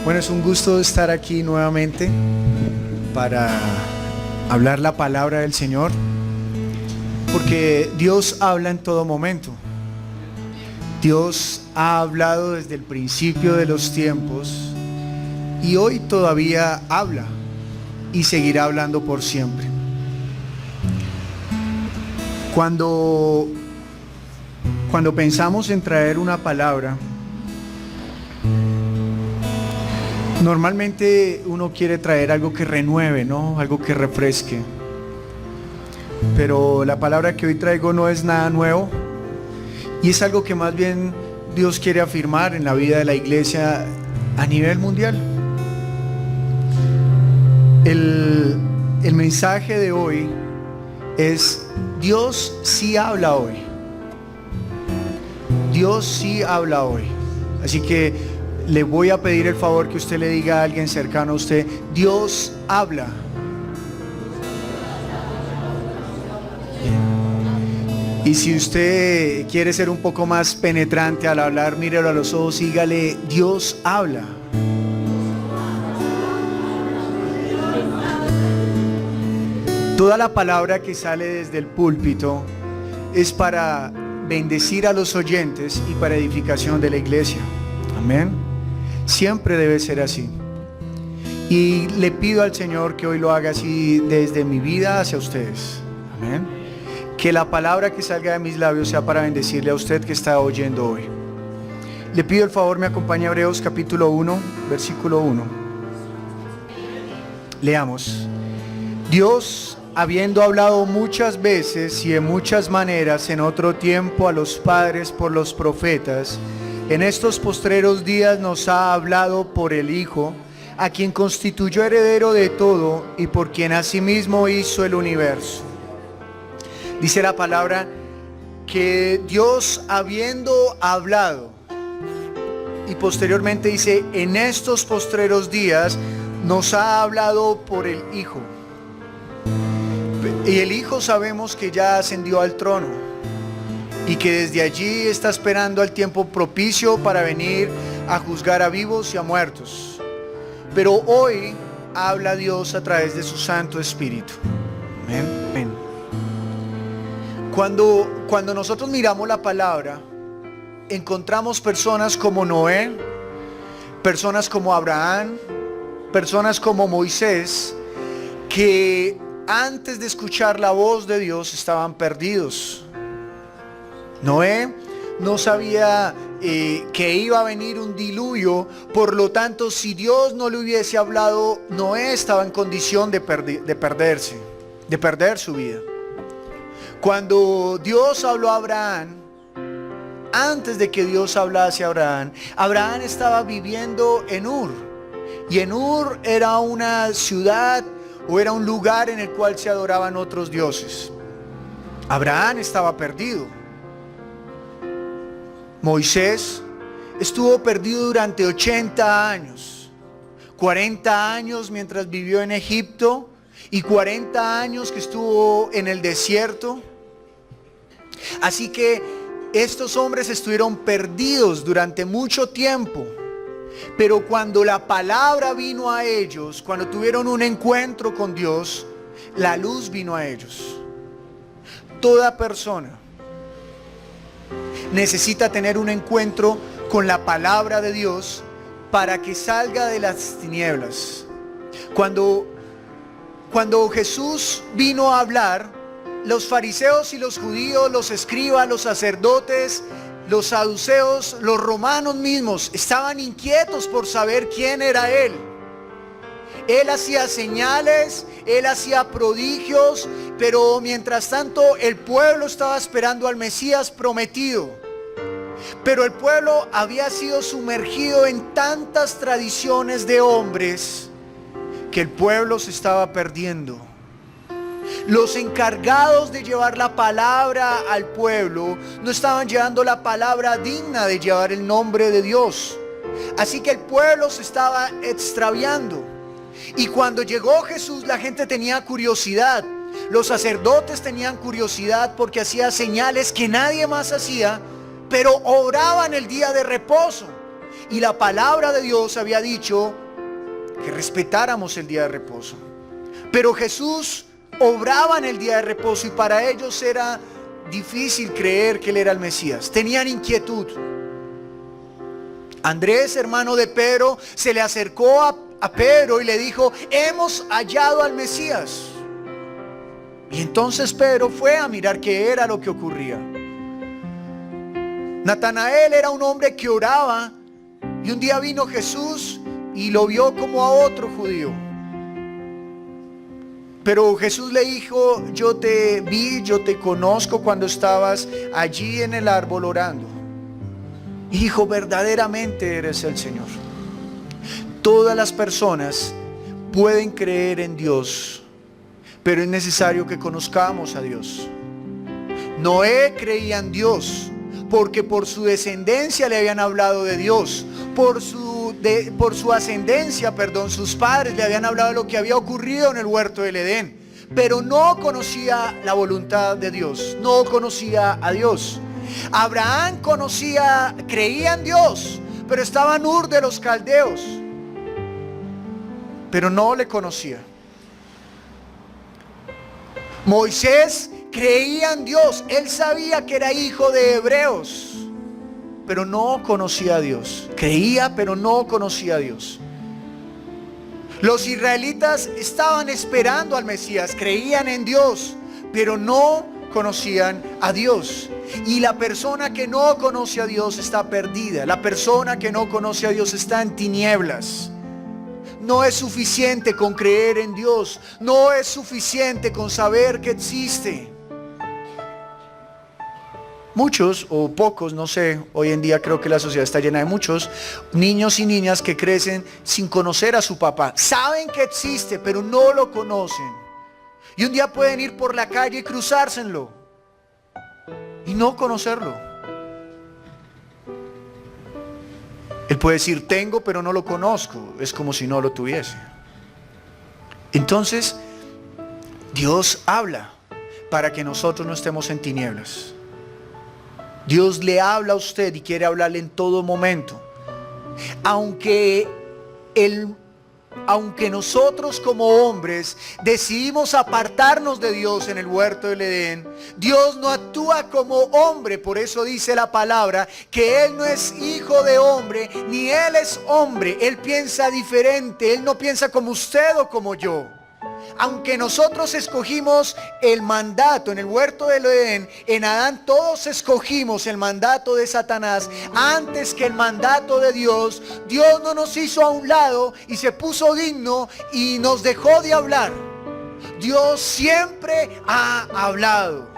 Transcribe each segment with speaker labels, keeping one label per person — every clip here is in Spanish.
Speaker 1: Bueno, es un gusto estar aquí nuevamente para hablar la palabra del Señor, porque Dios habla en todo momento. Dios ha hablado desde el principio de los tiempos y hoy todavía habla y seguirá hablando por siempre. Cuando pensamos en traer una palabra, normalmente uno quiere traer algo que renueve, ¿no? Algo que refresque. Pero la palabra que hoy traigo no es nada nuevo y es algo que más bien Dios quiere afirmar en la vida de la iglesia a nivel mundial. El mensaje de hoy es: Dios sí habla hoy. Dios sí habla hoy. Así que le voy a pedir el favor que usted le diga a alguien cercano a usted: Dios habla. Y si usted quiere ser un poco más penetrante al hablar, mírelo a los ojos y dígale: Dios habla. Toda la palabra que sale desde el púlpito es para bendecir a los oyentes y para edificación de la iglesia. Amén. Siempre debe ser así. Y le pido al Señor que hoy lo haga así desde mi vida hacia ustedes. Amén. Que la palabra que salga de mis labios sea para bendecirle a usted que está oyendo hoy. Le pido el favor, me acompaña a Hebreos capítulo 1, versículo 1. Leamos. Dios, habiendo hablado muchas veces y de muchas maneras en otro tiempo a los padres por los profetas, en estos postreros días nos ha hablado por el Hijo, a quien constituyó heredero de todo y por quien asimismo hizo el universo. Dice la palabra que Dios, habiendo hablado, y posteriormente dice, en estos postreros días nos ha hablado por el Hijo. Y el Hijo sabemos que ya ascendió al trono y que desde allí está esperando al tiempo propicio para venir a juzgar a vivos y a muertos. Pero hoy habla Dios a través de su Santo Espíritu. Amén. Amén. Cuando nosotros miramos la palabra, encontramos personas como Noé, personas como Abraham, personas como Moisés, que antes de escuchar la voz de Dios estaban perdidos. Noé no sabía que iba a venir un diluvio, por lo tanto, si Dios no le hubiese hablado, Noé estaba en condición de perder su vida. Cuando Dios habló a Abraham, antes de que Dios hablase a Abraham, Abraham estaba viviendo en Ur, y en Ur era una ciudad o era un lugar en el cual se adoraban otros dioses. Abraham estaba perdido. Moisés estuvo perdido durante 80 años, 40 años mientras vivió en Egipto y 40 años que estuvo en el desierto. Así que estos hombres estuvieron perdidos durante mucho tiempo. Pero cuando la palabra vino a ellos, cuando tuvieron un encuentro con Dios, la luz vino a ellos. Toda persona necesita tener un encuentro con la palabra de Dios para que salga de las tinieblas. Cuando Jesús vino a hablar, los fariseos y los judíos, los escribas, los sacerdotes, los saduceos, los romanos mismos estaban inquietos por saber quién era Él. Él hacía señales, Él hacía prodigios, pero mientras tanto el pueblo estaba esperando al Mesías prometido. Pero el pueblo había sido sumergido en tantas tradiciones de hombres que el pueblo se estaba perdiendo. Los encargados de llevar la palabra al pueblo no estaban llevando la palabra digna de llevar el nombre de Dios. Así que el pueblo se estaba extraviando. Y cuando llegó Jesús, la gente tenía curiosidad. Los sacerdotes tenían curiosidad porque hacía señales que nadie más hacía, pero oraban el día de reposo. y la palabra de Dios había dicho que respetáramos el día de reposo. Pero Jesús obraba en el día de reposo y para ellos era difícil creer que Él era el Mesías. Tenían inquietud. Andrés, hermano de Pedro, se le acercó a Pedro y le dijo: hemos hallado al Mesías. Y entonces Pedro fue a mirar qué era lo que ocurría. Natanael era un hombre que oraba, y un día vino Jesús y lo vio como a otro judío. Pero Jesús le dijo: yo te vi, yo te conozco cuando estabas allí en el árbol orando. Y dijo: verdaderamente eres el Señor. Todas las personas pueden creer en Dios, pero es necesario que conozcamos a Dios. Noé creía en Dios porque por su descendencia le habían hablado de Dios. Por su ascendencia, sus padres le habían hablado de lo que había ocurrido en el huerto del Edén. Pero no conocía la voluntad de Dios, no conocía a Dios. Abraham creía en Dios, pero estaba en Ur de los Caldeos, pero no le conocía. Moisés creía en Dios, él sabía que era hijo de hebreos, pero no conocía a Dios. Creía, pero no conocía a Dios. Los israelitas estaban esperando al Mesías, creían en Dios, pero no conocían a Dios. Y la persona que no conoce a Dios está perdida. La persona que no conoce a Dios está en tinieblas. No es suficiente con creer en Dios. No es suficiente con saber que existe. Muchos o pocos, no sé, hoy en día creo que la sociedad está llena de muchos niños y niñas que crecen sin conocer a su papá. Saben que existe, pero no lo conocen. Y un día pueden ir por la calle y cruzárselo y no conocerlo. Él puede decir: tengo, pero no lo conozco. Es como si no lo tuviese. Entonces, Dios habla para que nosotros no estemos en tinieblas. Dios le habla a usted y quiere hablarle en todo momento. Aunque nosotros como hombres decidimos apartarnos de Dios en el huerto del Edén, Dios no actúa como hombre. Por eso dice la palabra que Él no es hijo de hombre, ni Él es hombre. Él piensa diferente. Él no piensa como usted o como yo. Aunque nosotros escogimos el mandato en el huerto del Edén, en Adán todos escogimos el mandato de Satanás antes que el mandato de Dios. Dios no nos hizo a un lado y se puso digno y nos dejó de hablar. Dios siempre ha hablado.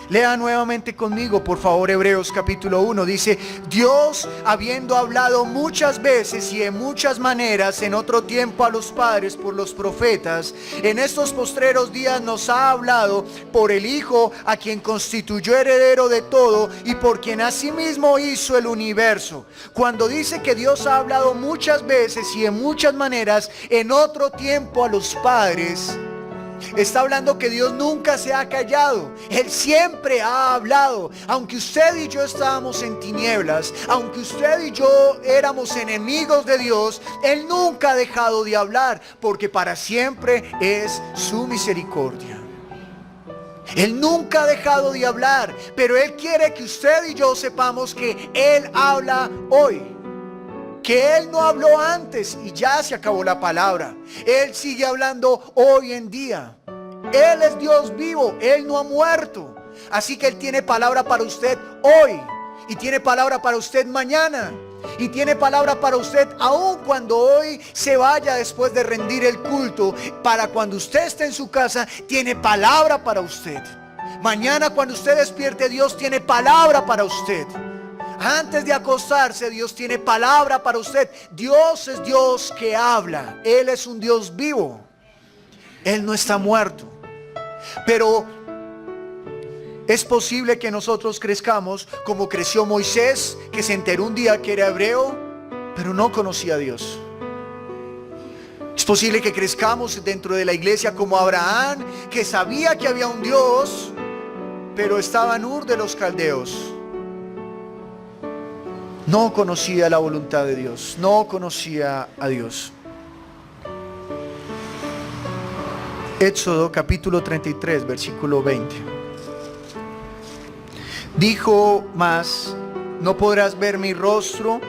Speaker 1: Lea nuevamente conmigo, por favor, Hebreos capítulo 1. Dice: Dios, habiendo hablado muchas veces y de muchas maneras en otro tiempo a los padres por los profetas, en estos postreros días nos ha hablado por el Hijo, a quien constituyó heredero de todo y por quien asimismo hizo el universo. Cuando dice que Dios ha hablado muchas veces y de muchas maneras en otro tiempo a los padres, está hablando que Dios nunca se ha callado. Él siempre ha hablado. Aunque usted y yo estábamos en tinieblas, aunque usted y yo éramos enemigos de Dios, Él nunca ha dejado de hablar, porque para siempre es su misericordia. Él nunca ha dejado de hablar, pero Él quiere que usted y yo sepamos que Él habla hoy, que Él no habló antes y ya se acabó la palabra. Él sigue hablando hoy en día. Él es Dios vivo, Él no ha muerto. Así que Él tiene palabra para usted hoy, y tiene palabra para usted mañana, y tiene palabra para usted aun cuando hoy se vaya después de rendir el culto. Para cuando usted esté en su casa, tiene palabra para usted. Mañana cuando usted despierte, Dios tiene palabra para usted. Antes de acostarse, Dios tiene palabra para usted. Dios es Dios que habla. Él es un Dios vivo. Él no está muerto. Pero es posible que nosotros crezcamos como creció Moisés, que se enteró un día que era hebreo, pero no conocía a Dios. Es posible que crezcamos dentro de la iglesia como Abraham, que sabía que había un Dios, pero estaba en Ur de los Caldeos. No conocía la voluntad de Dios, no conocía a Dios. Éxodo capítulo 33, versículo 20. Dijo más: no podrás ver mi rostro,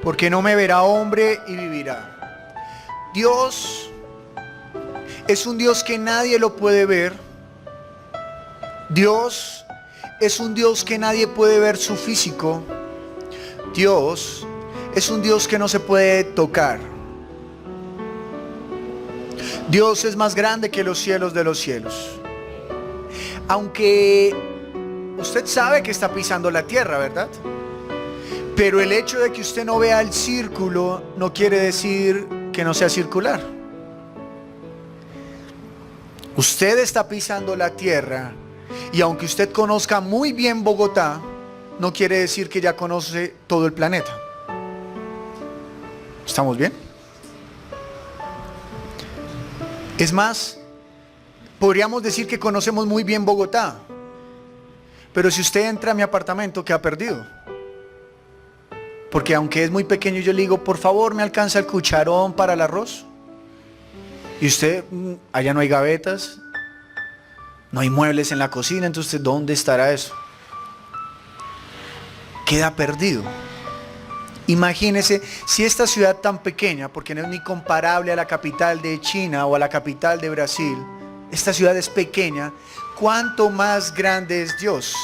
Speaker 1: porque no me verá hombre y vivirá. Dios es un Dios que nadie lo puede ver. Dios es un Dios que nadie puede ver su físico. Dios es un Dios que no se puede tocar. Dios es más grande que los cielos de los cielos. Aunque usted sabe que está pisando la tierra, ¿verdad? Pero el hecho de que usted no vea el círculo no quiere decir que no sea circular. Usted está pisando la tierra, y aunque usted conozca muy bien Bogotá, no quiere decir que ya conoce todo el planeta. ¿Estamos bien? Es más, podríamos decir que conocemos muy bien Bogotá, pero si usted entra a mi apartamento, queda perdido. Porque aunque es muy pequeño, yo le digo: por favor, ¿me alcanza el cucharón para el arroz? Y usted, allá no hay gavetas, no hay muebles en la cocina, entonces ¿dónde estará eso? Queda perdido. Imagínese si esta ciudad tan pequeña, porque no es ni comparable a la capital de China o a la capital de Brasil, esta ciudad es pequeña, ¿cuánto más grande es Dios?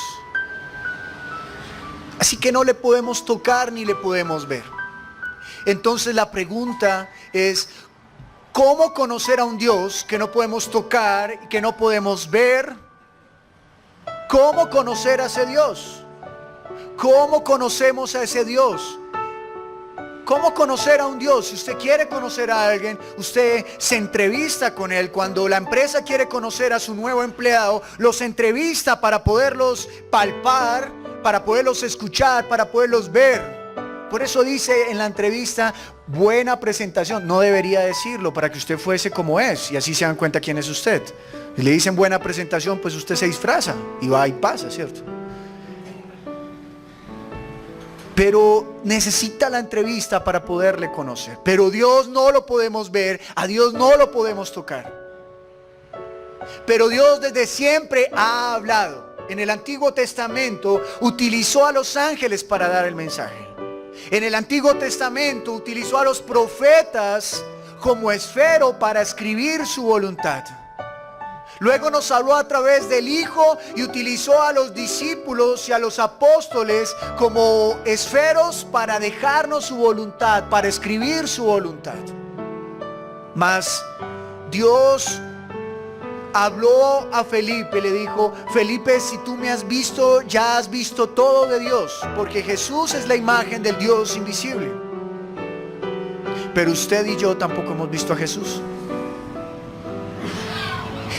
Speaker 1: Así que no le podemos tocar ni le podemos ver. Entonces la pregunta es: ¿cómo conocer a un Dios que no podemos tocar y que no podemos ver? ¿Cómo conocer a ese Dios? ¿Cómo conocemos a ese Dios? ¿Cómo conocer a un Dios? Si usted quiere conocer a alguien, usted se entrevista con él. Cuando la empresa quiere conocer a su nuevo empleado, los entrevista para poderlos palpar, para poderlos escuchar, para poderlos ver. Por eso dice en la entrevista: buena presentación. No debería decirlo, para que usted fuese como es y así se dan cuenta quién es usted. Si le dicen buena presentación, pues usted se disfraza y va y pasa, ¿cierto? Pero necesita la entrevista para poderle conocer. Pero Dios no lo podemos ver, a Dios no lo podemos tocar. Pero Dios desde siempre ha hablado. En el Antiguo Testamento utilizó a los ángeles para dar el mensaje. En el Antiguo Testamento utilizó a los profetas como esfero para escribir su voluntad. Luego nos habló a través del Hijo y utilizó a los discípulos y a los apóstoles como esferos para dejarnos su voluntad, para escribir su voluntad. Mas Dios habló a Felipe, le dijo: Felipe, si tú me has visto, ya has visto todo de Dios, porque Jesús es la imagen del Dios invisible. Pero usted y yo tampoco hemos visto a Jesús.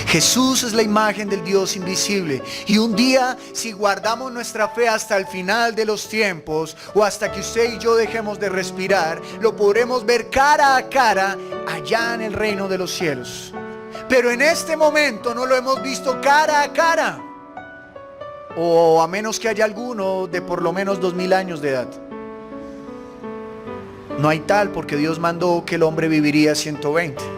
Speaker 1: Jesús es la imagen del Dios invisible. Y un día, si guardamos nuestra fe hasta el final de los tiempos, o hasta que usted y yo dejemos de respirar, lo podremos ver cara a cara allá en el reino de los cielos. Pero en este momento no lo hemos visto cara a cara, o a menos que haya alguno de por lo menos 2000 años de edad. No hay tal, porque Dios mandó que el hombre viviría 120.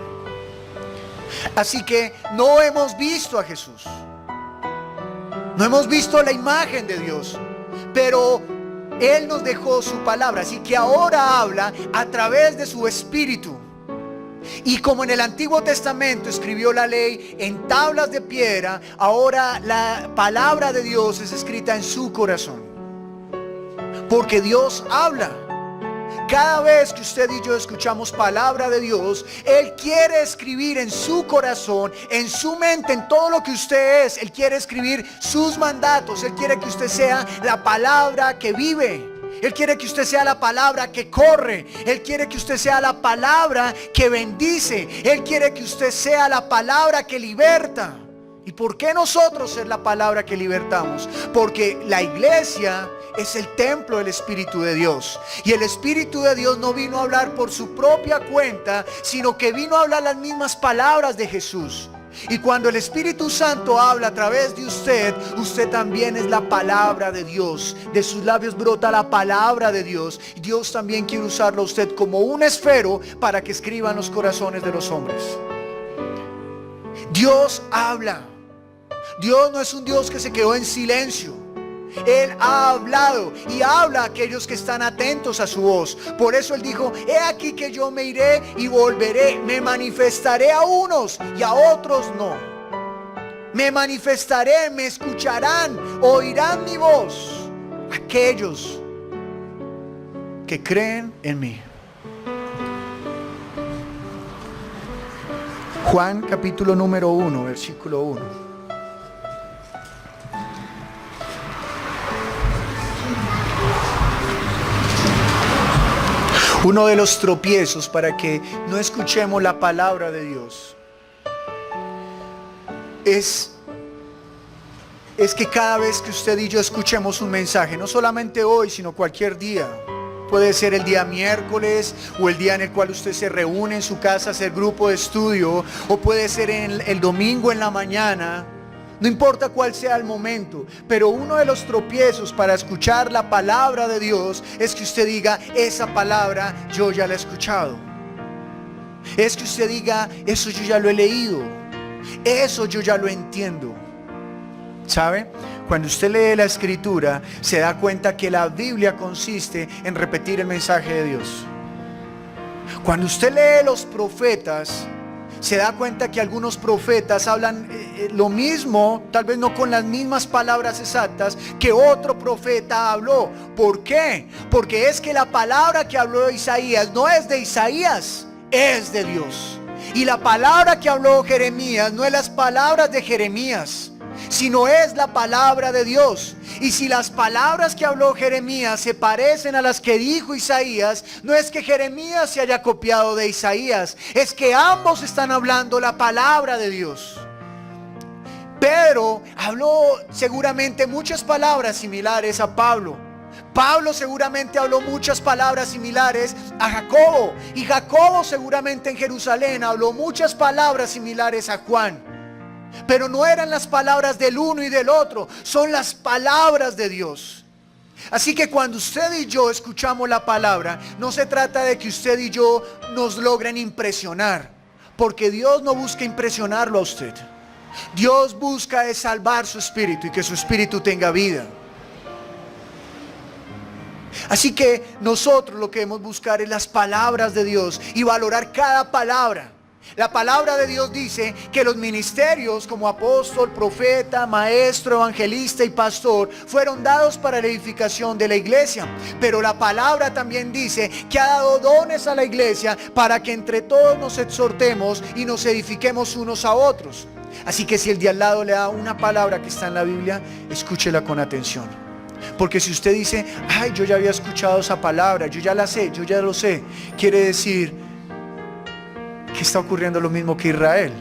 Speaker 1: Así que no hemos visto a Jesús, no hemos visto la imagen de Dios, pero Él nos dejó su palabra. Así que ahora habla a través de su Espíritu. Y como en el Antiguo Testamento escribió la ley en tablas de piedra, ahora la palabra de Dios es escrita en su corazón. Porque Dios habla. Cada vez que usted y yo escuchamos palabra de Dios, Él quiere escribir en su corazón, en su mente, en todo lo que usted es. Él quiere escribir sus mandatos. Él quiere que usted sea la palabra que vive. Él quiere que usted sea la palabra que corre. Él quiere que usted sea la palabra que bendice. Él quiere que usted sea la palabra que liberta. ¿Y por qué nosotros ser la palabra que libertamos? Porque la iglesia es el templo del Espíritu de Dios. Y el Espíritu de Dios no vino a hablar por su propia cuenta, sino que vino a hablar las mismas palabras de Jesús. Y cuando el Espíritu Santo habla a través de usted, usted también es la palabra de Dios. De sus labios brota la palabra de Dios. Y Dios también quiere usarlo a usted como un esfero para que escriba en los corazones de los hombres. Dios habla. Dios no es un Dios que se quedó en silencio. Él ha hablado y habla a aquellos que están atentos a su voz. Por eso Él dijo: he aquí que yo me iré y volveré, me manifestaré a unos y a otros no. Me manifestaré, me escucharán, oirán mi voz aquellos que creen en mí. Juan capítulo número 1, versículo 1. Uno de los tropiezos para que no escuchemos la palabra de Dios es que cada vez que usted y yo escuchemos un mensaje, no solamente hoy, sino cualquier día, puede ser el día miércoles o el día en el cual usted se reúne en su casa a hacer grupo de estudio, o puede ser el domingo en la mañana. No importa cuál sea el momento, pero uno de los tropiezos para escuchar la palabra de Dios es que usted diga: esa palabra yo ya la he escuchado. Es que usted diga: eso yo ya lo he leído, eso yo ya lo entiendo. ¿Sabe? Cuando usted lee la Escritura, se da cuenta que la Biblia consiste en repetir el mensaje de Dios. Cuando usted lee los profetas, se da cuenta que algunos profetas hablan lo mismo, tal vez no con las mismas palabras exactas que otro profeta habló. ¿Por qué? Porque es que la palabra que habló Isaías no es de Isaías, es de Dios. Y la palabra que habló Jeremías no es las palabras de Jeremías, sino es la palabra de Dios. Y si las palabras que habló Jeremías se parecen a las que dijo Isaías, no es que Jeremías se haya copiado de Isaías, es que ambos están hablando la palabra de Dios. Pedro habló seguramente muchas palabras similares a Pablo. Pablo seguramente habló muchas palabras similares a Jacobo, y Jacobo seguramente en Jerusalén habló muchas palabras similares a Juan. Pero no eran las palabras del uno y del otro, son las palabras de Dios. Así que cuando usted y yo escuchamos la palabra, no se trata de que usted y yo nos logren impresionar, porque Dios no busca impresionarlo a usted. Dios busca es salvar su espíritu y que su espíritu tenga vida. Así que nosotros lo que debemos buscar es las palabras de Dios y valorar cada palabra. La palabra de Dios dice que los ministerios como apóstol, profeta, maestro, evangelista y pastor fueron dados para la edificación de la iglesia. Pero la palabra también dice que ha dado dones a la iglesia para que entre todos nos exhortemos y nos edifiquemos unos a otros. Así que si el de al lado le da una palabra que está en la Biblia, escúchela con atención. Porque si usted dice: ay, yo ya había escuchado esa palabra, yo ya la sé, yo ya lo sé, quiere decir que está ocurriendo lo mismo que Israel.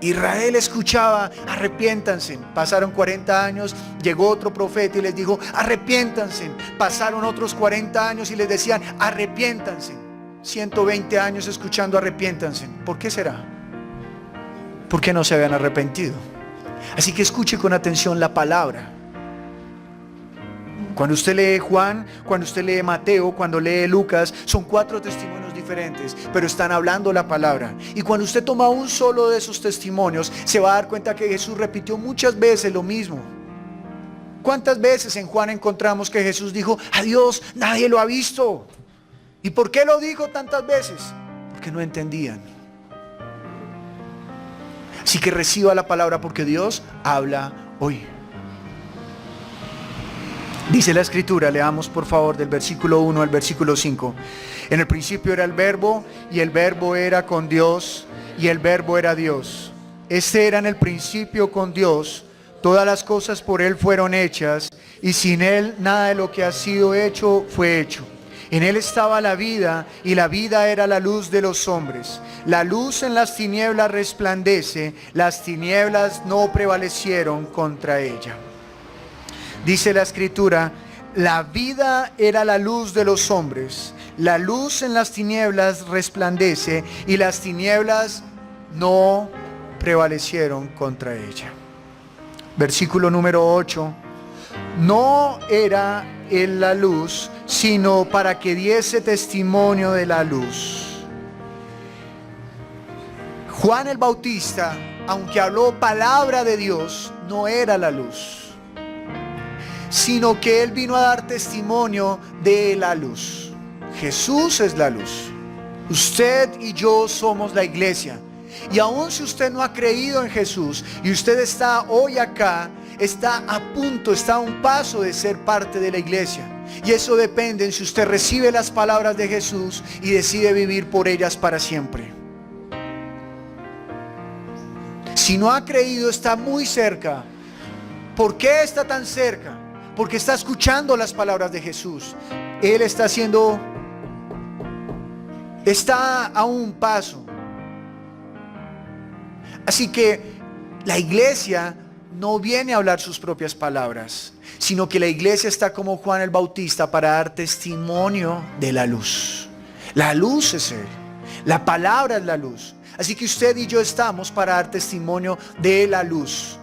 Speaker 1: Israel escuchaba: arrepiéntanse. Pasaron 40 años, llegó otro profeta y les dijo: arrepiéntanse. Pasaron otros 40 años y les decían: arrepiéntanse. 120 años escuchando: arrepiéntanse. ¿Por qué será? ¿Por qué no se habían arrepentido? Así que escuche con atención la palabra. Cuando usted lee Juan, cuando usted lee Mateo, cuando lee Lucas, son 4 testimonios diferentes, pero están hablando la palabra. Y cuando usted toma un solo de esos testimonios, se va a dar cuenta que Jesús repitió muchas veces lo mismo. ¿Cuántas veces en Juan encontramos que Jesús dijo: a Dios nadie lo ha visto? ¿Y por qué lo dijo tantas veces? Porque no entendían. Así que reciba la palabra, porque Dios habla hoy. Dice la Escritura, leamos por favor del versículo 1 al versículo 5. En el principio era el Verbo, y el Verbo era con Dios, y el Verbo era Dios. Este era en el principio con Dios. Todas las cosas por Él fueron hechas, y sin Él nada de lo que ha sido hecho fue hecho. En Él estaba la vida, y la vida era la luz de los hombres. La luz en las tinieblas resplandece, las tinieblas no prevalecieron contra ella. Dice la Escritura: la vida era la luz de los hombres. La luz en las tinieblas resplandece, y las tinieblas no prevalecieron contra ella. Versículo número 8. No era él la luz, sino para que diese testimonio de la luz. Juan el Bautista, aunque habló palabra de Dios, no era la luz, sino que él vino a dar testimonio de la luz. Jesús es la luz. Usted y yo somos la iglesia. Y aun si usted no ha creído en Jesús y usted está hoy acá, está a punto, está a un paso de ser parte de la iglesia. Y eso depende en si usted recibe las palabras de Jesús y decide vivir por ellas para siempre. Si no ha creído, está muy cerca. ¿Por qué está tan cerca? Porque está escuchando las palabras de Jesús. Él está a un paso. Así que la iglesia no viene a hablar sus propias palabras, sino que la iglesia está como Juan el Bautista para dar testimonio de la luz. La luz es Él. La palabra es la luz. Así que usted y yo estamos para dar testimonio de la luz.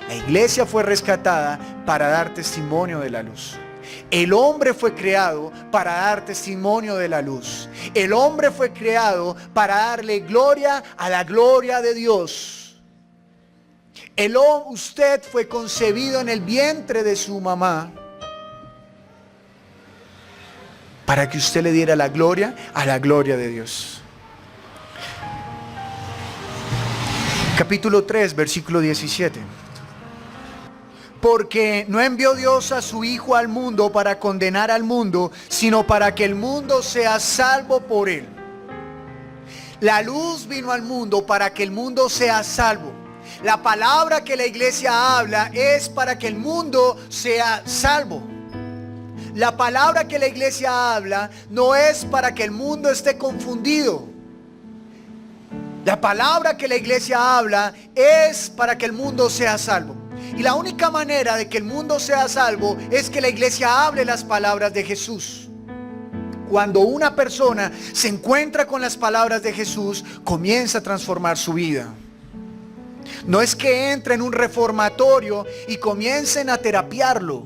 Speaker 1: La iglesia fue rescatada para dar testimonio de la luz. El hombre fue creado para dar testimonio de la luz. El hombre fue creado para darle gloria a la gloria de Dios. Usted fue concebido en el vientre de su mamá para que usted le diera la gloria a la gloria de Dios. Capítulo 3, versículo 17. Porque no envió Dios a su Hijo al mundo para condenar al mundo, sino para que el mundo sea salvo por él. La luz vino al mundo para que el mundo sea salvo. La palabra que la iglesia habla es para que el mundo sea salvo. La palabra que la iglesia habla no es para que el mundo esté confundido. La palabra que la iglesia habla es para que el mundo sea salvo. Y la única manera de que el mundo sea salvo es que la iglesia hable las palabras de Jesús. Cuando una persona se encuentra con las palabras de Jesús, comienza a transformar su vida. No es que entre en un reformatorio y comiencen a terapiarlo.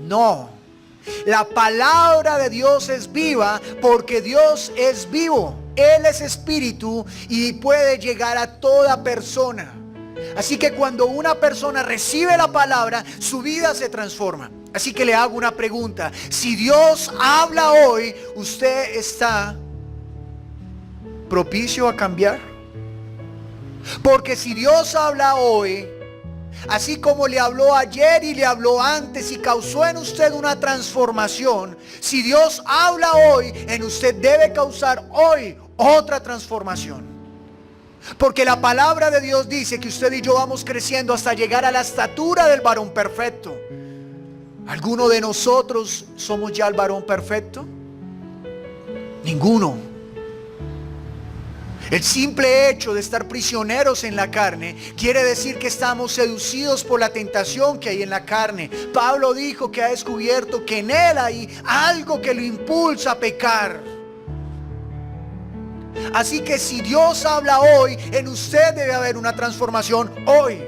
Speaker 1: No. La palabra de Dios es viva porque Dios es vivo. Él es espíritu y puede llegar a toda persona. Así que cuando una persona recibe la palabra, su vida se transforma. Así que le hago una pregunta. Si Dios habla hoy, ¿usted está propicio a cambiar? Porque si Dios habla hoy, así como le habló ayer y le habló antes y causó en usted una transformación, si Dios habla hoy, en usted debe causar hoy otra transformación. Porque la palabra de Dios dice que usted y yo vamos creciendo hasta llegar a la estatura del varón perfecto. ¿Alguno de nosotros somos ya el varón perfecto? Ninguno. El simple hecho de estar prisioneros en la carne quiere decir que estamos seducidos por la tentación que hay en la carne. Pablo dijo que ha descubierto que en él hay algo que lo impulsa a pecar. Así que si Dios habla hoy, en usted debe haber una transformación hoy.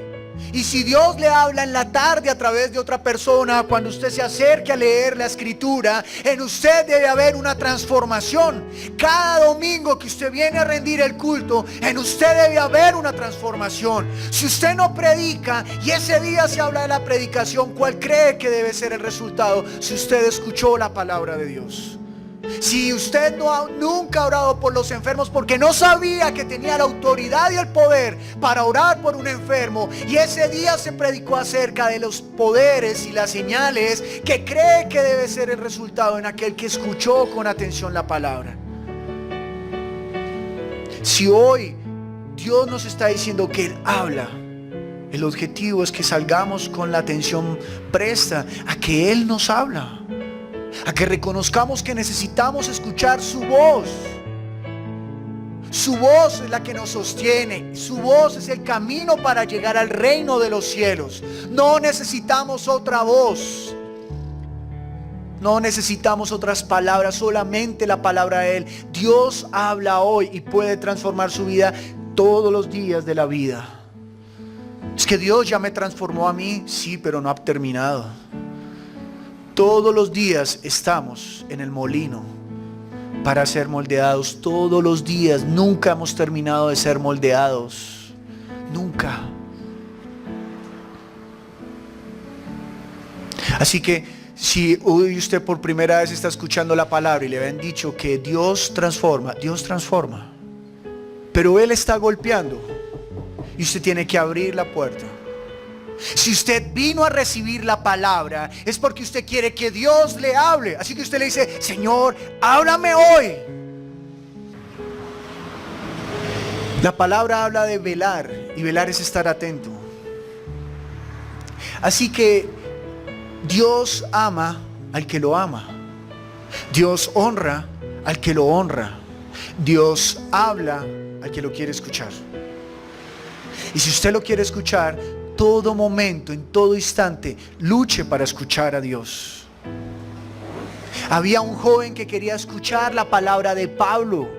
Speaker 1: Y si Dios le habla en la tarde a través de otra persona, cuando usted se acerque a leer la escritura, en usted debe haber una transformación. Cada domingo que usted viene a rendir el culto, en usted debe haber una transformación. Si usted no predica y ese día se habla de la predicación, ¿cuál cree que debe ser el resultado si usted escuchó la palabra de Dios? Si usted nunca ha orado por los enfermos porque no sabía que tenía la autoridad y el poder para orar por un enfermo, y ese día se predicó acerca de los poderes y las señales, que cree que debe ser el resultado en aquel que escuchó con atención la palabra. Si hoy Dios nos está diciendo que Él habla, el objetivo es que salgamos con la atención presta a que Él nos habla, a que reconozcamos que necesitamos escuchar su voz. Su voz es la que nos sostiene. Su voz es el camino para llegar al reino de los cielos. No necesitamos otra voz. No necesitamos otras palabras, solamente la palabra de Él. Dios habla hoy y puede transformar su vida todos los días de la vida. Es que Dios ya me transformó a mí, sí, pero no ha terminado. Todos los días estamos en el molino para ser moldeados. Todos los días, nunca hemos terminado de ser moldeados. Nunca. Así que si hoy usted por primera vez está escuchando la palabra y le habían dicho que Dios transforma, Dios transforma. Pero Él está golpeando y usted tiene que abrir la puerta. Si usted vino a recibir la palabra, es porque usted quiere que Dios le hable. Así que usted le dice: Señor, háblame hoy. La palabra habla de velar, y velar es estar atento. Así que Dios ama al que lo ama. Dios honra al que lo honra. Dios habla al que lo quiere escuchar. Y si usted lo quiere escuchar, todo momento, en todo instante, luche para escuchar a Dios. Había un joven que quería escuchar la palabra de Pablo.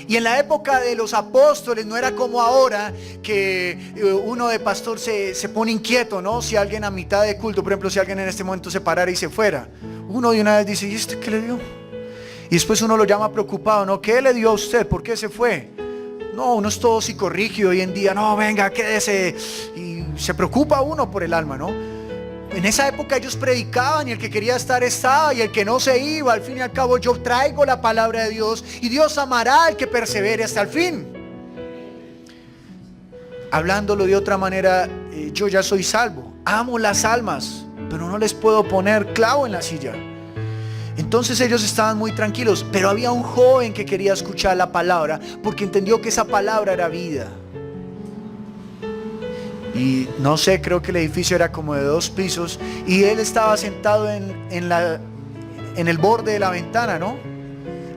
Speaker 1: Y en la época de los apóstoles no era como ahora, que uno de pastor se pone inquieto, ¿no? Si alguien a mitad de culto, por ejemplo, si alguien en este momento se parara y se fuera, uno de una vez dice: ¿y este qué le dio? Y después uno lo llama preocupado, ¿no? ¿Qué le dio a usted? ¿Por qué se fue? No, uno es todo psicorrígido hoy en día. No, venga, quédese. Y se preocupa uno por el alma, ¿no? En esa época ellos predicaban y el que quería estar estaba, y el que no se iba. Al fin y al cabo yo traigo la palabra de Dios, y Dios amará al que persevere hasta el fin. Hablándolo de otra manera, yo ya soy salvo, amo las almas, pero no les puedo poner clavo en la silla. Entonces ellos estaban muy tranquilos, pero había un joven que quería escuchar la palabra, porque entendió que esa palabra era vida. Y no sé, creo que el edificio era como de 2 pisos, y él estaba sentado en el borde de la ventana, ¿no?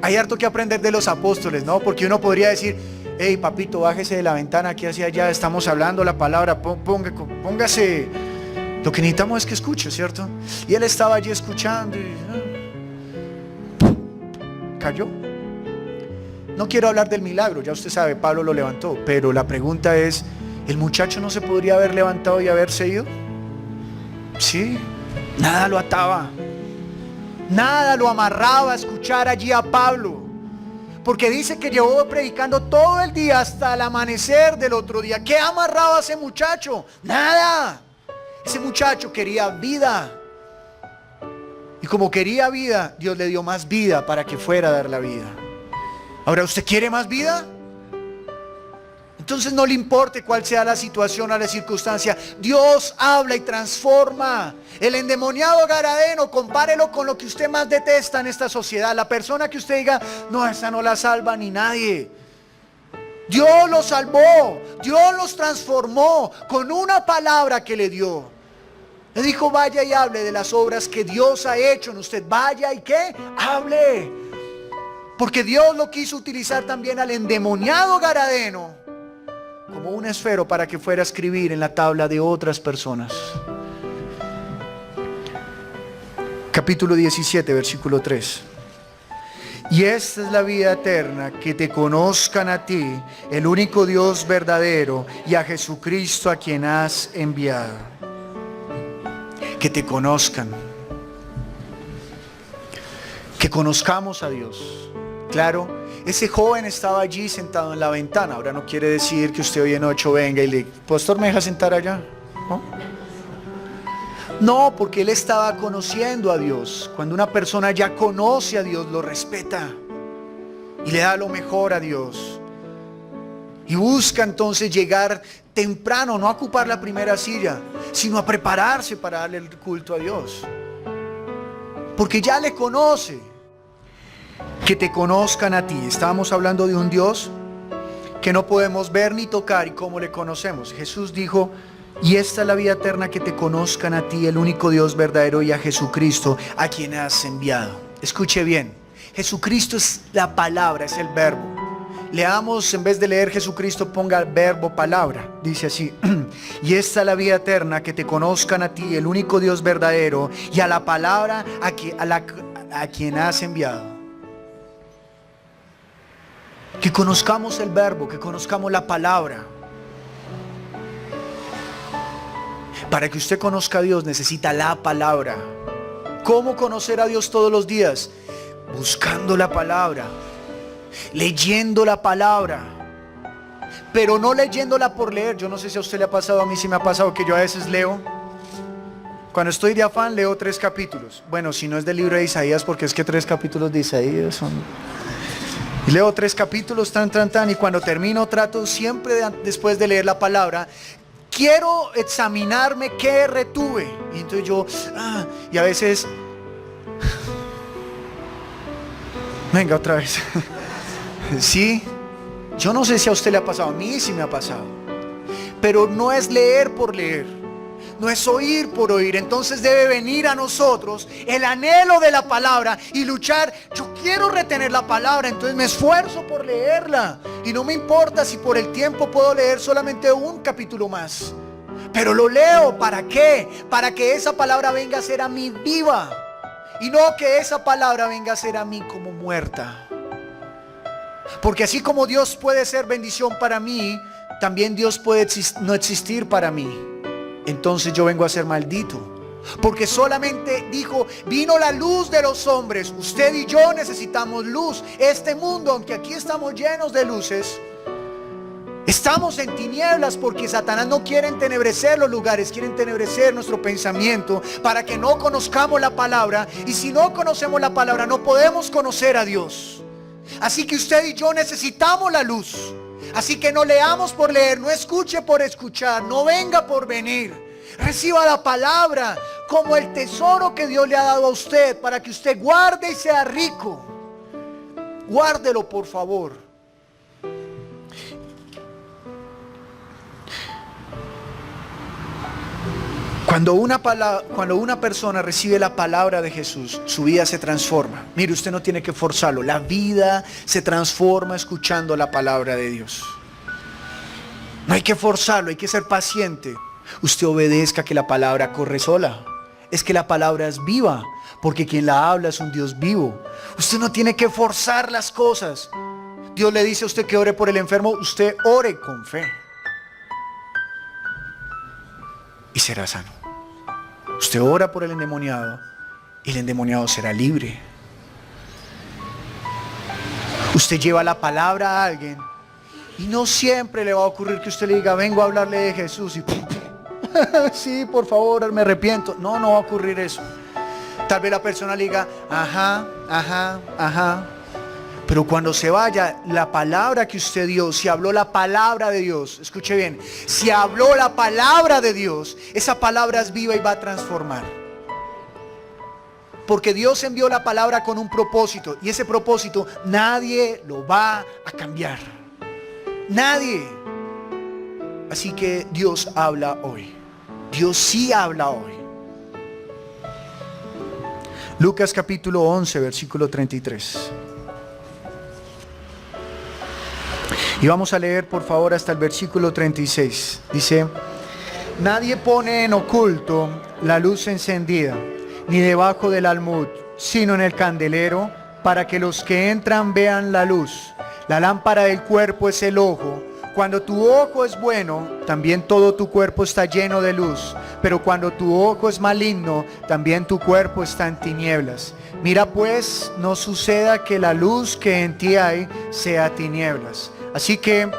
Speaker 1: Hay harto que aprender de los apóstoles, ¿no? Porque uno podría decir: hey, papito, bájese de la ventana aquí hacia allá, estamos hablando la palabra, póngase. Lo que necesitamos es que escuche, ¿cierto? Y él estaba allí escuchando y cayó. No quiero hablar del milagro, ya usted sabe, Pablo lo levantó, pero la pregunta es: ¿el muchacho no se podría haber levantado y haberse ido? Sí, nada lo ataba, nada lo amarraba a escuchar allí a Pablo, porque dice que llevó predicando todo el día hasta el amanecer del otro día. ¿Qué amarraba a ese muchacho? Nada. Ese muchacho quería vida, y como quería vida, Dios le dio más vida para que fuera a dar la vida. Ahora, ¿usted quiere más vida? Entonces no le importe cuál sea la situación o la circunstancia, Dios habla y transforma. El endemoniado gadareno, compárelo con lo que usted más detesta en esta sociedad. La persona que usted diga: no, esa no la salva ni nadie. Dios los salvó, Dios los transformó con una palabra que le dio. Le dijo: vaya y hable de las obras que Dios ha hecho en usted. Vaya y ¿qué? Hable. Porque Dios lo quiso utilizar también al endemoniado gadareno como un esfero para que fuera a escribir en la tabla de otras personas. Capítulo 17, versículo 3. Y esta es la vida eterna, que te conozcan a ti, el único Dios verdadero, y a Jesucristo, a quien has enviado. Que te conozcan, que conozcamos a Dios. Claro, ese joven estaba allí sentado en la ventana. Ahora no quiere decir que usted hoy en 8 venga y le: pastor, ¿me deja sentar allá? No, porque él estaba conociendo a Dios. Cuando una persona ya conoce a Dios, lo respeta y le da lo mejor a Dios, y busca entonces llegar temprano, no a ocupar la primera silla, sino a prepararse para darle el culto a Dios, porque ya le conoce. Que te conozcan a ti. Estábamos hablando de un Dios que no podemos ver ni tocar, y cómo le conocemos. Jesús dijo: y esta es la vida eterna, que te conozcan a ti, el único Dios verdadero, y a Jesucristo, a quien has enviado. Escuche bien, Jesucristo es la palabra, es el verbo. Leamos, en vez de leer Jesucristo, ponga el verbo palabra. Dice así: y esta es la vida eterna, que te conozcan a ti, el único Dios verdadero, y a la palabra a quien has enviado. Que conozcamos el verbo, que conozcamos la palabra. Para que usted conozca a Dios necesita la palabra. ¿Cómo conocer a Dios todos los días? Buscando la palabra, leyendo la palabra, pero no leyéndola por leer. Yo no sé si a usted le ha pasado, a mí sí me ha pasado que yo a veces leo. Cuando estoy de afán leo 3 capítulos. Bueno, si no es del libro de Isaías, porque es que 3 capítulos de Isaías son... Y leo 3 capítulos, y cuando termino trato siempre después de leer la palabra, quiero examinarme qué retuve. Y entonces yo, y a veces, venga otra vez. Sí, yo no sé si a usted le ha pasado, a mí sí me ha pasado. Pero no es leer por leer. No es oír por oír. Entonces debe venir a nosotros el anhelo de la palabra y luchar. Yo quiero retener la palabra, entonces me esfuerzo por leerla. Y no me importa si por el tiempo puedo leer solamente un capítulo más. Pero lo leo, ¿para qué? Para que esa palabra venga a ser a mí viva. Y no que esa palabra venga a ser a mí como muerta. Porque así como Dios puede ser bendición para mí, también Dios puede no existir para mí. Entonces yo vengo a ser maldito. Porque solamente dijo, vino la luz de los hombres. Usted y yo necesitamos luz. Este mundo, aunque aquí estamos llenos de luces, estamos en tinieblas porque Satanás no quiere entenebrecer los lugares, quiere entenebrecer nuestro pensamiento para que no conozcamos la palabra. Y si no conocemos la palabra, no podemos conocer a Dios. Así que usted y yo necesitamos la luz. Así que no leamos por leer, no escuche por escuchar, no venga por venir. Reciba la palabra como el tesoro que Dios le ha dado a usted para que usted guarde y sea rico. Guárdelo, por favor. Cuando una persona recibe la palabra de Jesús, su vida se transforma. Mire, usted no tiene que forzarlo. La vida se transforma escuchando la palabra de Dios. No hay que forzarlo, hay que ser paciente. Usted obedezca, que la palabra corre sola. Es que la palabra es viva, porque quien la habla es un Dios vivo. Usted no tiene que forzar las cosas. Dios le dice a usted que ore por el enfermo, usted ore con fe y será sano. Usted ora por el endemoniado y el endemoniado será libre. Usted lleva la palabra a alguien y no siempre le va a ocurrir que usted le diga, vengo a hablarle de Jesús y sí, por favor, me arrepiento. No va a ocurrir eso. Tal vez la persona le diga, ajá. Pero cuando se vaya, la palabra que usted dio, si habló la palabra de Dios, escuche bien, si habló la palabra de Dios, esa palabra es viva y va a transformar. Porque Dios envió la palabra con un propósito, y ese propósito nadie lo va a cambiar. Nadie. Así que Dios habla hoy. Dios sí habla hoy. Lucas capítulo 11, versículo 33. Y vamos a leer por favor hasta el versículo 36. Dice, nadie pone en oculto la luz encendida, ni debajo del almud, sino en el candelero, para que los que entran vean la luz. La lámpara del cuerpo es el ojo. Cuando tu ojo es bueno, también todo tu cuerpo está lleno de luz. Pero cuando tu ojo es maligno, también tu cuerpo está en tinieblas. Mira pues, no suceda que la luz que en ti hay sea tinieblas. Así que,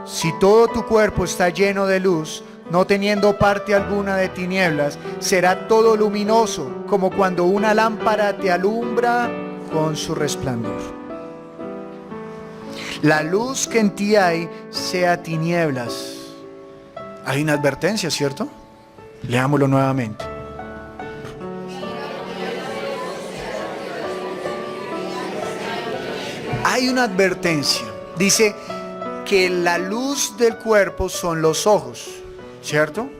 Speaker 1: si todo tu cuerpo está lleno de luz, no teniendo parte alguna de tinieblas, será todo luminoso, como cuando una lámpara te alumbra con su resplandor. La luz que en ti hay sea tinieblas. Hay una advertencia, ¿cierto? Leámoslo nuevamente. Hay una advertencia. Dice que la luz del cuerpo son los ojos, ¿cierto?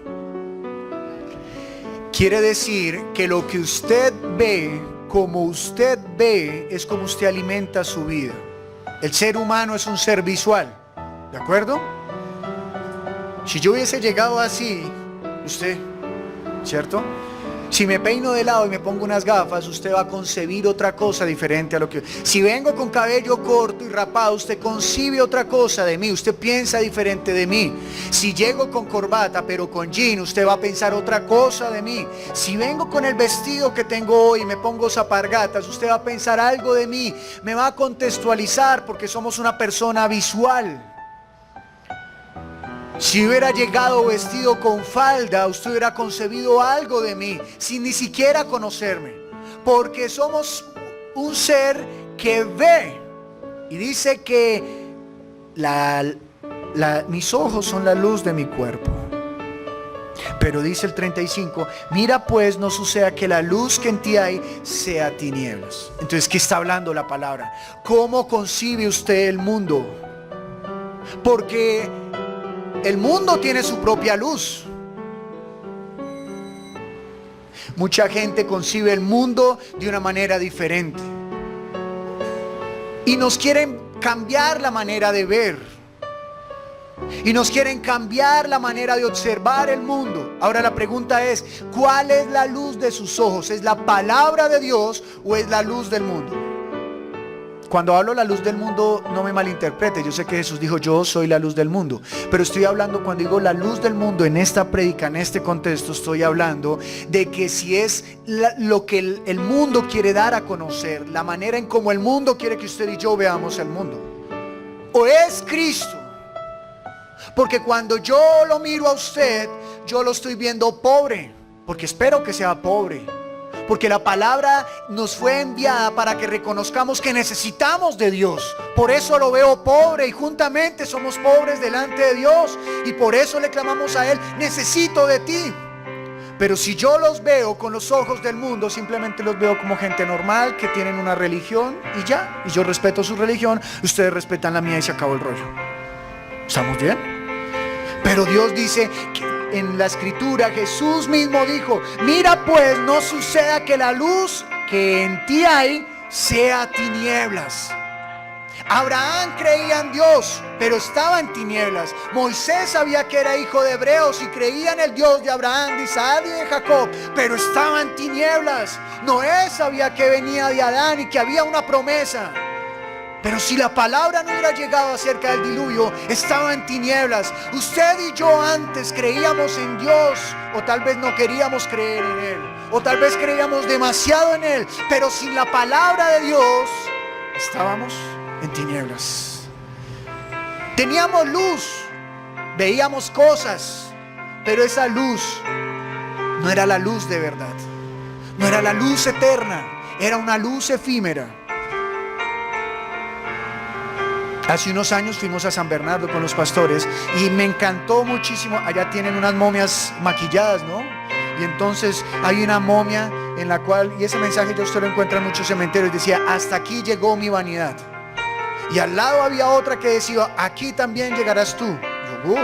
Speaker 1: Quiere decir que lo que usted ve, como usted ve, es como usted alimenta su vida. El ser humano es un ser visual, ¿de acuerdo? Si yo hubiese llegado así, usted, ¿cierto? Si me peino de lado y me pongo unas gafas, usted va a concebir otra cosa diferente a lo que... Si vengo con cabello corto y rapado, usted concibe otra cosa de mí, usted piensa diferente de mí. Si llego con corbata pero con jean, usted va a pensar otra cosa de mí. Si vengo con el vestido que tengo hoy y me pongo zapargatas, usted va a pensar algo de mí. Me va a contextualizar porque somos una persona visual. Si hubiera llegado vestido con falda, usted hubiera concebido algo de mí, sin ni siquiera conocerme. Porque somos un ser que ve. Y dice que mis ojos son la luz de mi cuerpo. Pero dice el 35, mira pues no suceda que la luz que en ti hay sea tinieblas. Entonces, ¿qué está hablando la palabra? ¿Cómo concibe usted el mundo? Porque el mundo tiene su propia luz. Mucha gente concibe el mundo de una manera diferente. Y nos quieren cambiar la manera de ver. Y nos quieren cambiar la manera de observar el mundo. Ahora la pregunta es, ¿cuál es la luz de sus ojos? ¿Es la palabra de Dios o es la luz del mundo? Cuando hablo la luz del mundo, no me malinterprete. Yo sé que Jesús dijo, yo soy la luz del mundo. Pero estoy hablando, cuando digo la luz del mundo, en esta prédica, en este contexto, estoy hablando de que si es lo que el mundo quiere dar a conocer, la manera en cómo el mundo quiere que usted y yo veamos el mundo, o es Cristo. Porque cuando yo lo miro a usted, yo lo estoy viendo pobre, porque espero que sea pobre. Porque la palabra nos fue enviada para que reconozcamos que necesitamos de Dios. Por eso lo veo pobre y juntamente somos pobres delante de Dios. Y por eso le clamamos a Él, necesito de ti. Pero si yo los veo con los ojos del mundo, simplemente los veo como gente normal que tienen una religión y ya. Y yo respeto su religión, ustedes respetan la mía y se acabó el rollo. ¿Estamos bien? Pero Dios dice que en la escritura Jesús mismo dijo, mira pues no suceda que la luz que en ti hay sea tinieblas. Abraham creía en Dios, pero estaba en tinieblas. Moisés sabía que era hijo de hebreos y creía en el Dios de Abraham, de Isaac y de Jacob, pero estaba en tinieblas. Noé sabía que venía de Adán y que había una promesa. Pero si la palabra no hubiera llegado acerca del diluvio, estaba en tinieblas. Usted y yo antes creíamos en Dios, o tal vez no queríamos creer en Él, o tal vez creíamos demasiado en Él, pero sin la palabra de Dios, estábamos en tinieblas. Teníamos luz, veíamos cosas, pero esa luz no era la luz de verdad, no era la luz eterna, era una luz efímera. Hace unos años fuimos a San Bernardo con los pastores y me encantó muchísimo. Allá tienen unas momias maquilladas, ¿no? Y entonces hay una momia en la cual, y ese mensaje yo usted lo encuentra en muchos cementerios, decía, hasta aquí llegó mi vanidad. Y al lado había otra que decía, aquí también llegarás tú. Yo,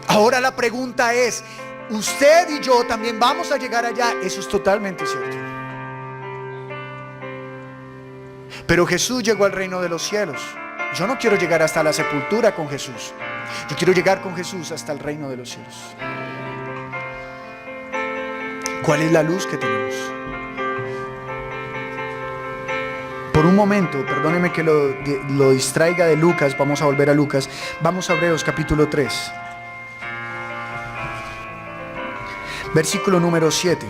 Speaker 1: ahora la pregunta es, usted y yo también vamos a llegar allá. Eso es totalmente cierto. Pero Jesús llegó al reino de los cielos. Yo no quiero llegar hasta la sepultura con Jesús. Yo quiero llegar con Jesús hasta el reino de los cielos. ¿Cuál es la luz que tenemos? Por un momento, perdóneme que lo distraiga de Lucas, vamos a volver a Lucas. Vamos a Hebreos capítulo 3. Versículo número 7.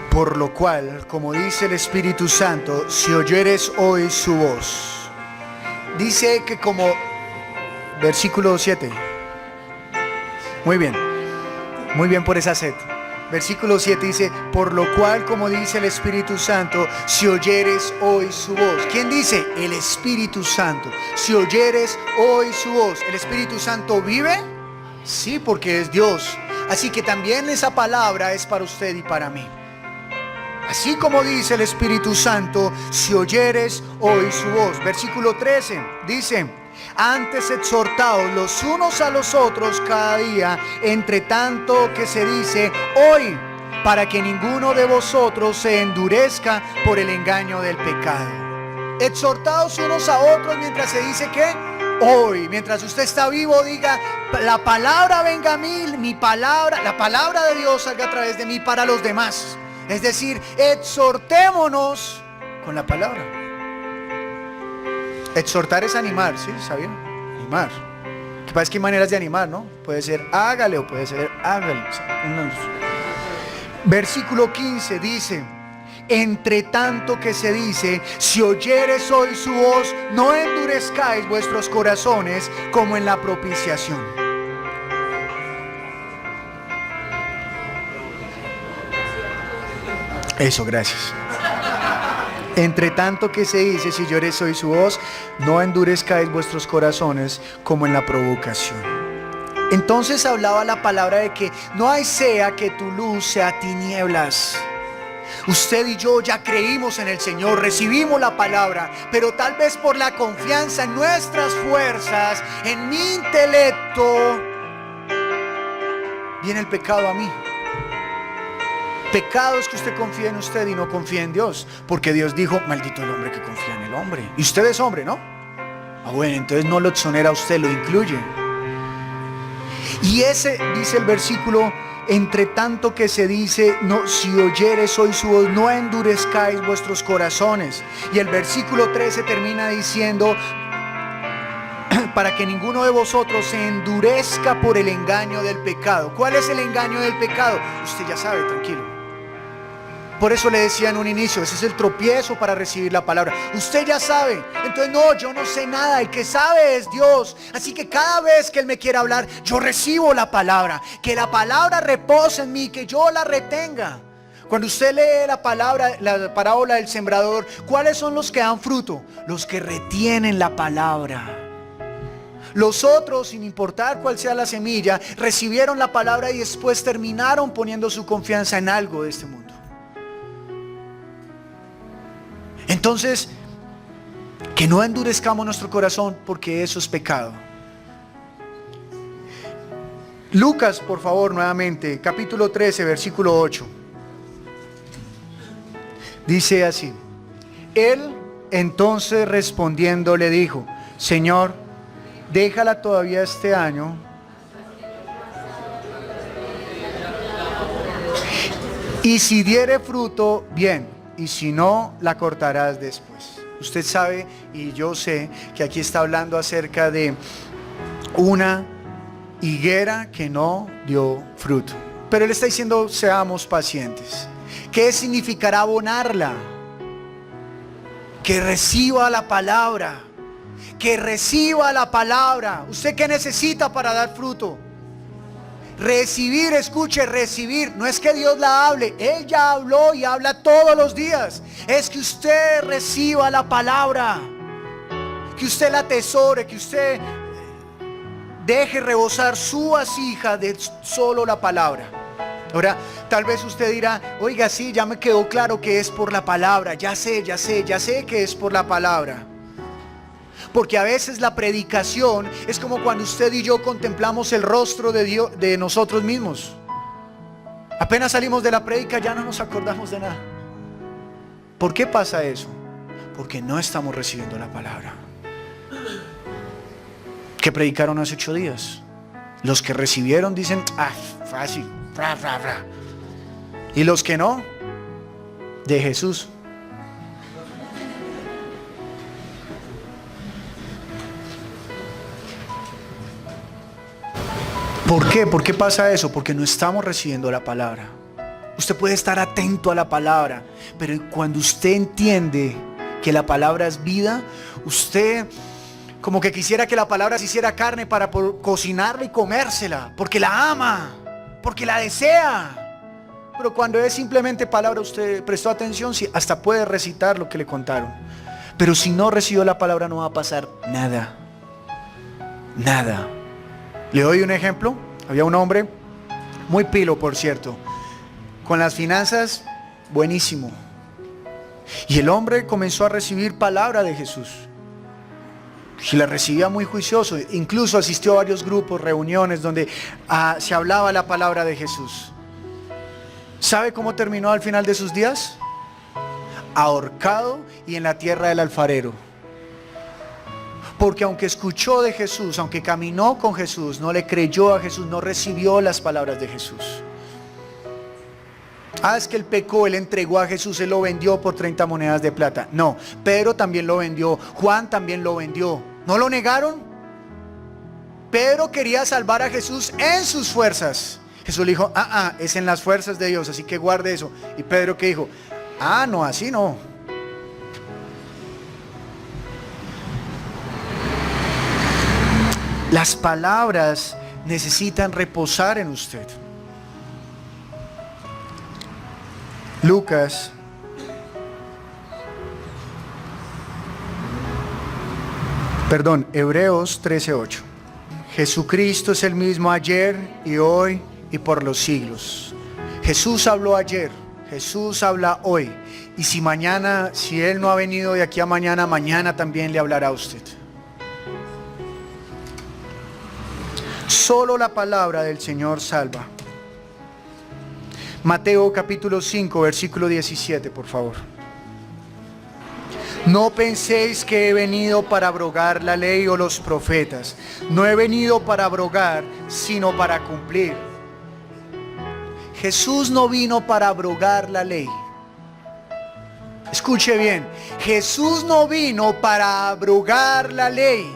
Speaker 1: Por lo cual, como dice el Espíritu Santo, si oyeres hoy su voz. Dice que como, versículo 7. Muy bien por esa sed. Versículo 7 dice, por lo cual, como dice el Espíritu Santo, si oyeres hoy su voz. ¿Quién dice? El Espíritu Santo. Si oyeres hoy su voz. ¿El Espíritu Santo vive? Sí, porque es Dios. Así que también esa palabra es para usted y para mí. Así como dice el Espíritu Santo, si oyeres hoy su voz. Versículo 13 dice, antes exhortaos los unos a los otros cada día, entre tanto que se dice hoy, para que ninguno de vosotros se endurezca por el engaño del pecado. Exhortaos unos a otros mientras se dice que Hoy, mientras usted está vivo, diga: la palabra venga a mí, mi palabra, la palabra de Dios salga a través de mí para los demás. Es decir, exhortémonos con la palabra. Exhortar es animar, ¿sí? ¿Sabían? Animar. Que pasa es que hay maneras de animar, ¿no? Puede ser hágale o puede ser hágale. Versículo 15 dice: entre tanto que se dice, si oyeres hoy su voz, no endurezcáis vuestros corazones como en la propiciación. Eso, gracias. Entre tanto que se dice, si oyeres hoy su voz, no endurezcáis vuestros corazones como en la provocación. Entonces hablaba la palabra de que no hay sea que tu luz sea tinieblas. Usted y yo ya creímos en el Señor, recibimos la palabra, pero tal vez por la confianza en nuestras fuerzas, en mi intelecto, viene el pecado a mí. Pecado es que usted confíe en usted y no confíe en Dios, porque Dios dijo: maldito el hombre que confía en el hombre. Y usted es hombre, ¿no? Ah, bueno, entonces no lo exonera a usted, lo incluye. Y ese, dice el versículo, entre tanto que se dice, no, si oyeres hoy su voz, no endurezcáis vuestros corazones. Y el versículo 13 termina diciendo: para que ninguno de vosotros se endurezca por el engaño del pecado. ¿Cuál es el engaño del pecado? Usted ya sabe, tranquilo. Por eso le decía en un inicio, ese es el tropiezo para recibir la palabra. Usted ya sabe. Entonces no, yo no sé nada. El que sabe es Dios. Así que cada vez que Él me quiera hablar, yo recibo la palabra. Que la palabra repose en mí, que yo la retenga. Cuando usted lee la palabra, la parábola del sembrador, ¿cuáles son los que dan fruto? Los que retienen la palabra. Los otros, sin importar cuál sea la semilla, recibieron la palabra y después terminaron poniendo su confianza en algo de este mundo. Entonces, que no endurezcamos nuestro corazón, porque eso es pecado. Lucas, por favor, nuevamente, capítulo 13, versículo 8. Dice así: él entonces respondiendo le dijo: Señor, déjala todavía este año, y si diere fruto, bien, y si no, la cortarás después. Usted sabe, y yo sé, que aquí está hablando acerca de una higuera que no dio fruto. Pero Él está diciendo: seamos pacientes. ¿Qué significará abonarla? Que reciba la palabra. Que reciba la palabra. ¿Usted qué necesita para dar fruto? Recibir, escuche, recibir. No es que Dios la hable, Él ya habló y habla todos los días. Es que usted reciba la palabra, que usted la atesore, que usted deje rebosar su vasija de solo la palabra. Ahora, tal vez usted dirá: oiga, sí, ya me quedó claro que es por la palabra. Ya sé que es por la palabra. Porque a veces la predicación es como cuando usted y yo contemplamos el rostro de Dios, de nosotros mismos. Apenas salimos de la prédica, ya no nos acordamos de nada. ¿Por qué pasa eso? Porque no estamos recibiendo la palabra. ¿Qué predicaron hace 8 días? Los que recibieron dicen: ah, fácil, fra. Y los que no, de Jesús. ¿Por qué? ¿Por qué pasa eso? Porque no estamos recibiendo la palabra. Usted puede estar atento a la palabra, pero cuando usted entiende que la palabra es vida, usted como que quisiera que la palabra se hiciera carne para cocinarla y comérsela, porque la ama, porque la desea. Pero cuando es simplemente palabra, usted prestó atención, sí, hasta puede recitar lo que le contaron. Pero si no recibió la palabra, no va a pasar nada. Nada. Le doy un ejemplo. Había un hombre, muy pilo por cierto, con las finanzas buenísimo. Y el hombre comenzó a recibir palabra de Jesús. Y la recibía muy juicioso. Incluso asistió a varios grupos, reuniones donde se hablaba la palabra de Jesús. ¿Sabe cómo terminó al final de sus días? Ahorcado y en la tierra del alfarero. Porque aunque escuchó de Jesús, aunque caminó con Jesús, no le creyó a Jesús, no recibió las palabras de Jesús. Es que él pecó, él entregó a Jesús, él lo vendió por 30 monedas de plata. No, Pedro también lo vendió, Juan también lo vendió. ¿No lo negaron? Pedro quería salvar a Jesús en sus fuerzas. Jesús le dijo, es en las fuerzas de Dios, así que guarde eso. Y Pedro que dijo, no, así no. Las palabras necesitan reposar en usted. Hebreos 13:8. Jesucristo es el mismo ayer y hoy y por los siglos. Jesús habló ayer, Jesús habla hoy. Y si Él no ha venido de aquí a mañana, mañana también le hablará a usted. Solo la palabra del Señor salva. Mateo capítulo 5, versículo 17, por favor. No penséis que he venido para abrogar la ley o los profetas. No he venido para abrogar, sino para cumplir. Jesús no vino para abrogar la ley. Escuche bien, Jesús no vino para abrogar la ley.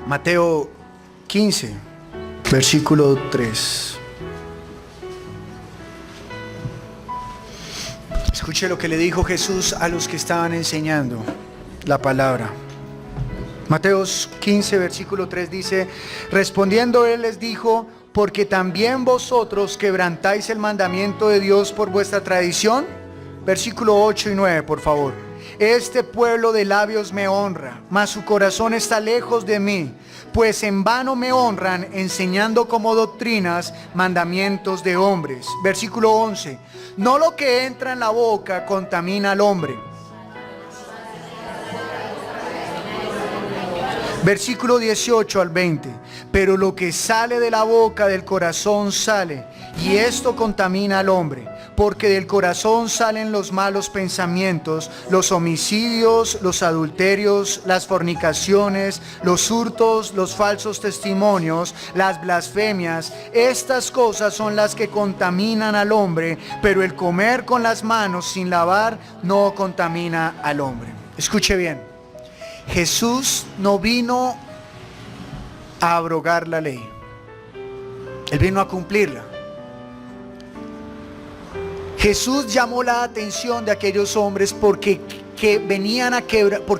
Speaker 1: Mateo 15, versículo 3. Escuche lo que le dijo Jesús a los que estaban enseñando la palabra. Mateo 15, versículo 3 dice, respondiendo él les dijo, porque también vosotros quebrantáis el mandamiento de Dios por vuestra tradición. Versículo 8 y 9, por favor. Este pueblo de labios me honra, mas su corazón está lejos de mí, pues en vano me honran, enseñando como doctrinas mandamientos de hombres. Versículo 11. No lo que entra en la boca contamina al hombre. Versículo 18 al 20. Pero lo que sale de la boca del corazón sale, y esto contamina al hombre, porque del corazón salen los malos pensamientos, los homicidios, los adulterios, las fornicaciones, los hurtos, los falsos testimonios, las blasfemias. Estas cosas son las que contaminan al hombre, pero el comer con las manos sin lavar no contamina al hombre. Escuche bien, Jesús no vino a abrogar la ley, Él vino a cumplirla. Jesús llamó la atención de aquellos hombres porque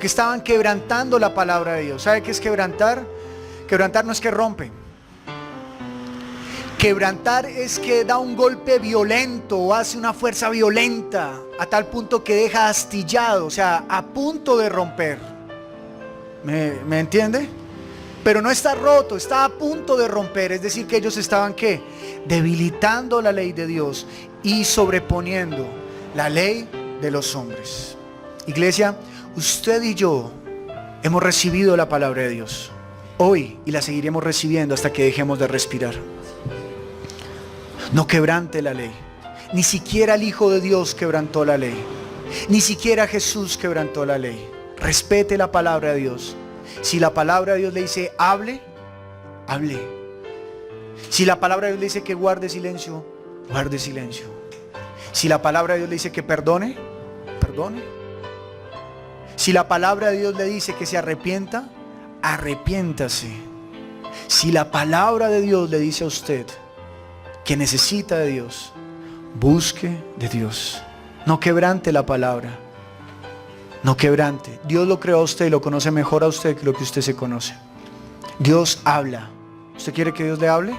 Speaker 1: estaban quebrantando la palabra de Dios. ¿Sabe qué es quebrantar? Quebrantar no es que rompe. Quebrantar es que da un golpe violento o hace una fuerza violenta a tal punto que deja astillado, o sea, a punto de romper. ¿Me entiende? Pero no está roto, está a punto de romper. Es decir, que ellos estaban ¿qué? Debilitando la ley de Dios y sobreponiendo la ley de los hombres. Iglesia, usted y yo hemos recibido la palabra de Dios hoy y la seguiremos recibiendo hasta que dejemos de respirar. No quebrante la ley. Ni siquiera el Hijo de Dios quebrantó la ley. Ni siquiera Jesús quebrantó la ley. Respete la palabra de Dios. Si la palabra de Dios le dice hable, hable. Si la palabra de Dios le dice que guarde silencio, guarde silencio. Si la palabra de Dios le dice que perdone, perdone. Si la palabra de Dios le dice que se arrepienta, arrepiéntase. Si la palabra de Dios le dice a usted que necesita de Dios, busque de Dios. No quebrante la palabra. No quebrante. Dios lo creó a usted y lo conoce mejor a usted que lo que usted se conoce. Dios habla. ¿Usted quiere que Dios le hable?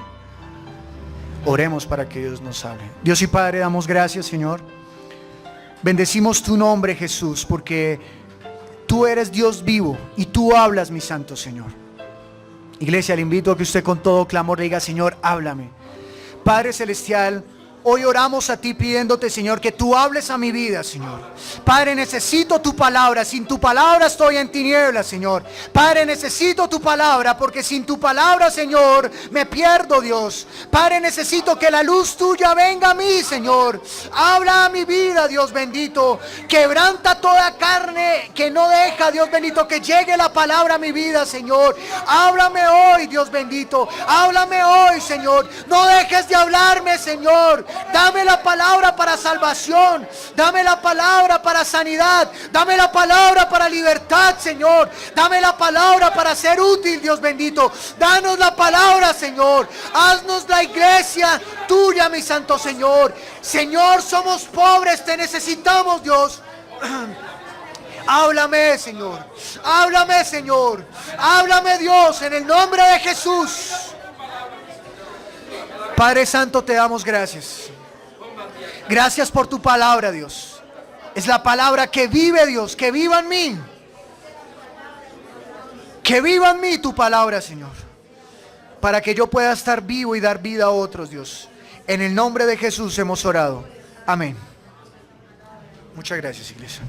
Speaker 1: Oremos para que Dios nos hable. Dios y Padre, damos gracias, Señor. Bendecimos tu nombre, Jesús, porque tú eres Dios vivo y tú hablas, mi santo Señor. Iglesia, le invito a que usted con todo clamor le diga, Señor, háblame. Padre Celestial, Hoy oramos a ti pidiéndote, Señor, que tú hables a mi vida, Señor. Padre, necesito tu palabra. Sin tu palabra estoy en tinieblas, Señor. Padre, necesito tu palabra, porque sin tu palabra, Señor, me pierdo, Dios. Padre, necesito que la luz tuya venga a mí, Señor. Habla a mi vida, Dios bendito. Quebranta toda carne que no deja, Dios bendito, que llegue la palabra a mi vida, Señor. Háblame hoy, Dios bendito. Háblame hoy, Señor. No dejes de hablarme, Señor. Dame la palabra para salvación. Dame la palabra para sanidad. Dame la palabra para libertad, Señor. Dame la palabra para ser útil, Dios bendito. Danos la palabra, Señor. Haznos la iglesia tuya, mi santo Señor. Señor, somos pobres, te necesitamos, Dios. Háblame, Señor. Háblame, Señor. Háblame, Dios, en el nombre de Jesús. Padre Santo, te damos gracias. Gracias por tu palabra, Dios. Es la palabra que vive, Dios, que viva en mí. Que viva en mí tu palabra, Señor. Para que yo pueda estar vivo y dar vida a otros, Dios. En el nombre de Jesús hemos orado. Amén. Muchas gracias, iglesia.